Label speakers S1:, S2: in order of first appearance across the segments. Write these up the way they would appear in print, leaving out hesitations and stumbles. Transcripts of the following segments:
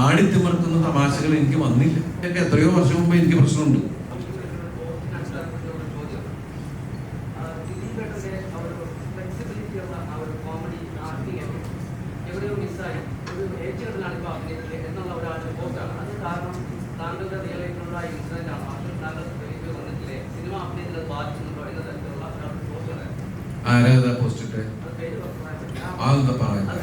S1: ആടിത്തിമർക്കുന്ന തമാശകൾ എനിക്ക് വന്നില്ല. എത്രയോ വർഷം മുമ്പ് എനിക്ക് പ്രശ്നമുണ്ട്. ആരാ പോസ്റ്റ് ഇട്ടേ? അതെന്താ പറയുന്നത്?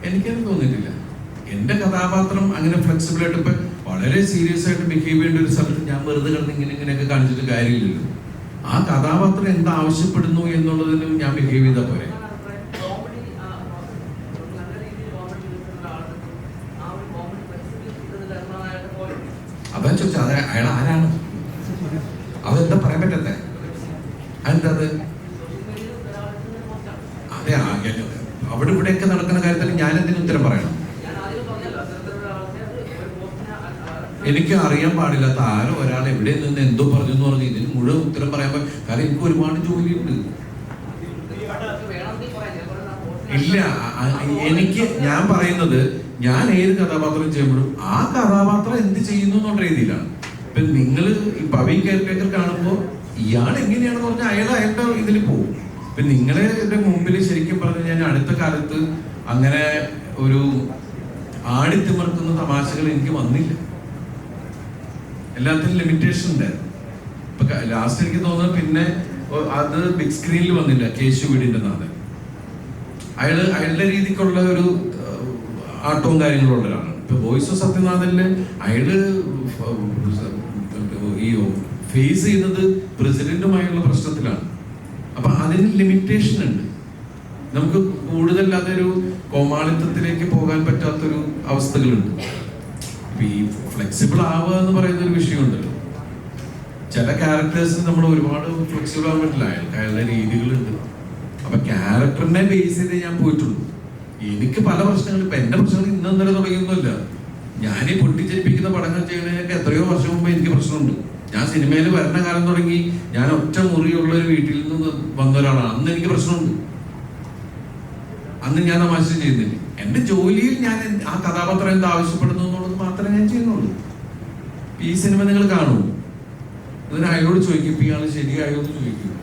S1: എനിക്കത് തോന്നിയിട്ടില്ല. എന്റെ കഥാപാത്രം അങ്ങനെ ഫ്ലെക്സിബിൾ ആയിട്ട് ഇപ്പൊ വളരെ സീരിയസ് ആയിട്ട് ബിഹേവ് ചെയ്യേണ്ട ഒരു സ്ഥലത്ത് ഞാൻ വെറുതെ കിടന്ന് ഇങ്ങനെയൊക്കെ കാണിച്ചിട്ട് കാര്യമില്ലല്ലോ. ആ കഥാപാത്രം എന്താ ആവശ്യപ്പെടുന്നു എന്നുള്ളതിനും ഞാൻ ബിഹേവ് ചെയ്താൽ പോരെ. അതാ ചോദിച്ചാൽ അത് അയാൾ ആരാണ്? അതെന്താ പറയാൻ പറ്റത്തെ? അതെന്താ അത്? അതെ, അവിടെ ഇവിടെയൊക്കെ നടക്കുന്ന കാര്യത്തിൽ ഞാൻ എന്തിനു ഉത്തരം പറയണം? എനിക്ക് അറിയാൻ പാടില്ലാത്ത ആരോ ഒരാൾ എവിടെ നിന്ന് എന്തോ പറഞ്ഞു എന്ന് പറഞ്ഞ് ഇതിന് മുഴുവൻ ഉത്തരം പറയാൻ കാരണം എനിക്ക് ഒരുപാട് ജോലിയുണ്ട്. ഇല്ല, എനിക്ക് ഞാൻ പറയുന്നത് ഞാൻ ഏത് കഥാപാത്രം ചെയ്യുമ്പോഴും ആ കഥാപാത്രം എന്ത് ചെയ്യുന്നു എന്നുള്ള രീതിയിലാണ്. ഇപ്പൊ നിങ്ങൾ ഈ പവി കെയർടേക്കർ കാണുമ്പോൾ ഇയാൾ എങ്ങനെയാണെന്ന് പറഞ്ഞാൽ അയാളുടെ ഇതിൽ പോകും. ഇപ്പൊ നിങ്ങളെ മുമ്പിൽ ശരിക്കും പറഞ്ഞു ഞാൻ അടുത്ത കാലത്ത് അങ്ങനെ ഒരു ആടിത്തിമർക്കുന്ന തമാശകൾ എനിക്ക് വന്നില്ല. എല്ലാത്തിനും ലിമിറ്റേഷൻ ഉണ്ടായിരുന്നു. ഇപ്പൊ ലാസ്റ്റ് എനിക്ക് തോന്നുന്നത് പിന്നെ അത് ബിഗ് സ്ക്രീനിൽ വന്നില്ല. കേശു വീടിന്റെ നാഥൻ അയാളുടെ രീതിക്കുള്ള ഒരു ആട്ടവും കാര്യങ്ങളും ഉള്ള ഒരാളാണ്. ഇപ്പൊ വോയിസ് ഓഫ് സത്യനാഥനില് അയാള് ഈ ഫേസ് ചെയ്യുന്നത് പ്രസിഡന്റുമായുള്ള പ്രശ്നത്തിലാണ്. അപ്പൊ അതിന് ലിമിറ്റേഷൻ ഉണ്ട്. നമുക്ക് കൂടുതൽ അതൊരു കോമാളിത്തത്തിലേക്ക് പോകാൻ പറ്റാത്തൊരു അവസ്ഥകളുണ്ട്. ഈ ഫ്ലെക്സിബിൾ ആവുക എന്ന് പറയുന്ന ഒരു വിഷയമുണ്ടല്ലോ. ചില ക്യാരക്ടേഴ്സിന് നമ്മൾ ഒരുപാട് ഫ്ലെക്സിബിൾ ആവാൻ പറ്റില്ല. അയാളുടെ രീതികളുണ്ട്. അപ്പൊ ക്യാരക്ടറിനെ ബേസ് ചെയ്ത് ഞാൻ പോയിട്ടുള്ളൂ. എനിക്ക് പല പ്രശ്നങ്ങളും ഇപ്പൊ എന്റെ പ്രശ്നങ്ങൾ ഇന്നലെ തുടങ്ങിയൊന്നുമില്ല. ഞാൻ ഈ പൊട്ടിച്ചേൽപ്പിക്കുന്ന പടങ്ങൾ ചെയ്യുന്നതിനൊക്കെ എത്രയോ വർഷം മുമ്പ് എനിക്ക് പ്രശ്നമുണ്ട്. ഞാൻ സിനിമയിൽ വരുന്ന കാലം തുടങ്ങി ഞാൻ ഒറ്റ മുറിയുള്ള ഒരു വീട്ടിൽ നിന്ന് വന്ന ഒരാളാണ്. അന്ന് എനിക്ക് പ്രശ്നമുണ്ട്. അന്ന് ഞാൻ തമാശ ചെയ്യുന്നില്ല. എന്റെ ജോലിയിൽ ഞാൻ ആ കഥാപാത്രം എന്താ ആവശ്യപ്പെടുന്നു എന്നുള്ളത് മാത്രമേ ഞാൻ ചെയ്യുന്നുള്ളൂ. ഈ സിനിമ നിങ്ങൾ കാണൂ, അതിന് അയാളോട് ചോദിക്കും ഇയാൾ ശരിയായോ എന്ന് ചോദിക്കും.